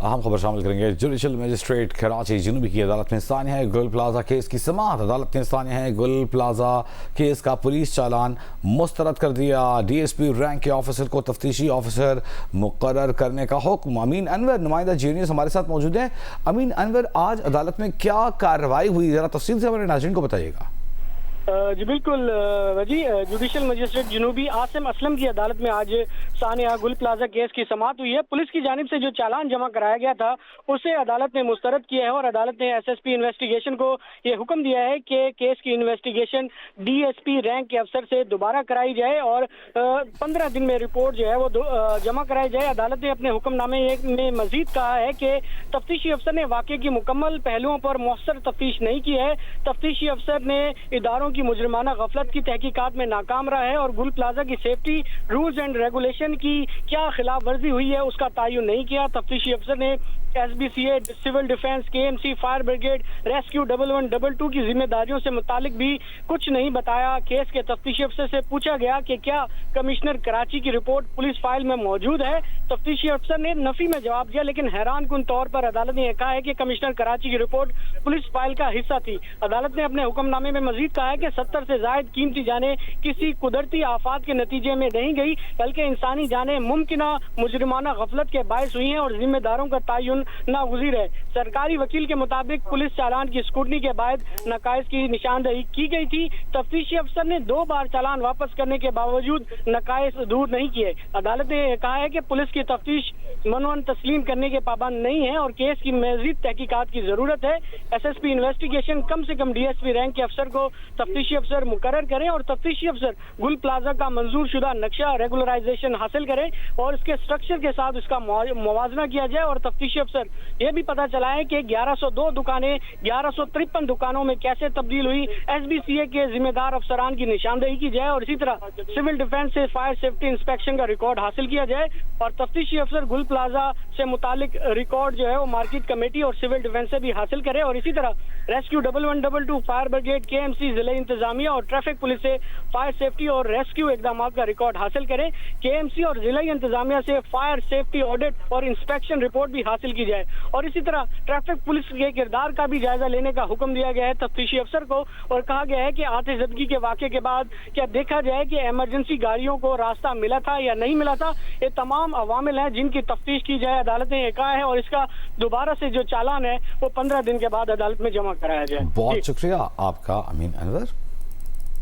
اہم خبر شامل کریں گے۔ جوڈیشل مجسٹریٹ کراچی جنوبی کی عدالت میں ثانیہ ہے گل پلازا کیس کی سماعت۔ عدالت نے ثانیہ ہے گل پلازا کیس کا پولیس چالان مسترد کر دیا۔ ڈی ایس پی رینک کے آفیسر کو تفتیشی آفیسر مقرر کرنے کا حکم۔ امین انور نمائندہ جے نیوز ہمارے ساتھ موجود ہیں۔ امین انور، آج عدالت میں کیا کارروائی ہوئی، ذرا تفصیل سے ہمارے ناظرین کو بتائیے گا۔ جی بالکل وجی، جوڈیشل مجسٹریٹ جنوبی عاصم اسلم کی عدالت میں آج ثانیہ گل پلازا کیس کی سماعت ہوئی ہے۔ پولیس کی جانب سے جو چالان جمع کرایا گیا تھا اسے عدالت نے مسترد کیا ہے اور عدالت نے ایس ایس پی انویسٹیگیشن کو یہ حکم دیا ہے کہ کیس کی investigation D S P rank کے افسر سے دوبارہ کرائی جائے اور 15 دن میں رپورٹ جو ہے وہ جمع کرائی جائے۔ عدالت نے اپنے حکم نامے میں مزید کہا ہے کہ تفتیشی افسر نے واقعے کی مکمل پہلوؤں پر مؤثر تفتیش نہیں کی ہے۔ تفتیشی افسر نے اداروں کی مجرمانہ غفلت کی تحقیقات میں ناکام رہا ہے اور گل پلازا کی سیفٹی رولز اینڈ ریگولیشن کی کیا خلاف ورزی ہوئی ہے اس کا تعین نہیں کیا۔ تفتیشی افسر نے S B C A, civil defence, K M C, fire brigade, rescue 112 کی ذمہ داریوں سے متعلق بھی کچھ نہیں بتایا۔ کیس کے تفتیشی افسر سے پوچھا گیا کہ کیا کمشنر کراچی کی رپورٹ پولیس فائل میں موجود ہے۔ تفتیشی افسر نے نفی میں جواب دیا، لیکن حیران کن طور پر عدالت نے یہ کہا ہے کہ کمشنر کراچی کی رپورٹ پولیس فائل کا حصہ تھی۔ عدالت نے اپنے حکم نامے میں مزید کہا ہے کہ 70 سے زائد قیمتی جانیں کسی قدرتی آفات کے نتیجے میں نہیں گئی، بلکہ انسانی جانیں ممکنہ مجرمانہ غفلت کے باعث ہوئی ہیں اور ذمہ داروں کا تعین ناگزیر ہے۔ سرکاری وکیل کے مطابق پولیس چالان کی اسکروٹنی کے بعد نقائص کی نشاندہی کی گئی تھی۔ تفتیشی افسر نے 2 بار چالان واپس کرنے کے باوجود نقائص دور نہیں کیے۔ عدالت نے کہا ہے کہ پولیس کی تفتیش منون تسلیم کرنے کے پابند نہیں ہے اور کیس کی مزید تحقیقات کی ضرورت ہے۔ ایس ایس پی انویسٹیگیشن کم سے کم ڈی ایس پی رینک کے افسر کو تفتیشی افسر مقرر کریں اور تفتیشی افسر گل پلازا کا منظور شدہ نقشہ ریگولرائزیشن حاصل کریں اور اس کے سٹرکچر کے ساتھ اس کا موازنہ کیا جائے۔ اور تفتیشی افسر یہ بھی پتہ چلا ہے کہ 1102 دکانیں 1153 دکانوں میں کیسے تبدیل ہوئی، ایس بی سی اے کے ذمہ دار افسران کی نشاندہی کی جائے اور اسی طرح سول ڈیفنس سے فائر سیفٹی انسپیکشن کا ریکارڈ حاصل کیا جائے اور تفتیشی افسر گل پلازا سے متعلق ریکارڈ جو ہے وہ مارکیٹ کمیٹی اور سول ڈیفنس سے بھی حاصل کرے اور اسی طرح ریسکیو 112 فائر بریگیڈ، کے ایم سی، ضلع انتظامیہ اور ٹریفک پولیس سے فائر سیفٹی اور ریسکیو اقدامات کا ریکارڈ حاصل کریں۔ کے ایم سی اور ضلع انتظامیہ سے فائر سیفٹی آڈٹ اور انسپیکشن رپورٹ بھی حاصل کی جائے اور اسی طرح ٹریفک پولیس کے کردار کا بھی جائزہ لینے کا حکم دیا گیا ہے تفتیشی افسر کو اور کہا گیا ہے کہ آتش زدگی کے واقعے کے بعد کیا دیکھا جائے کہ ایمرجنسی گاڑیوں کو راستہ ملا تھا یا نہیں ملا تھا۔ یہ تمام عوامل ہیں جن کی تفتیش کی جائے، عدالت نے یہ کہا ہے اور اس کا دوبارہ سے جو چالان ہے وہ 15 دن کے بعد عدالت میں جمع کرایا جائے۔ بہت شکریہ آپ کا امین انور۔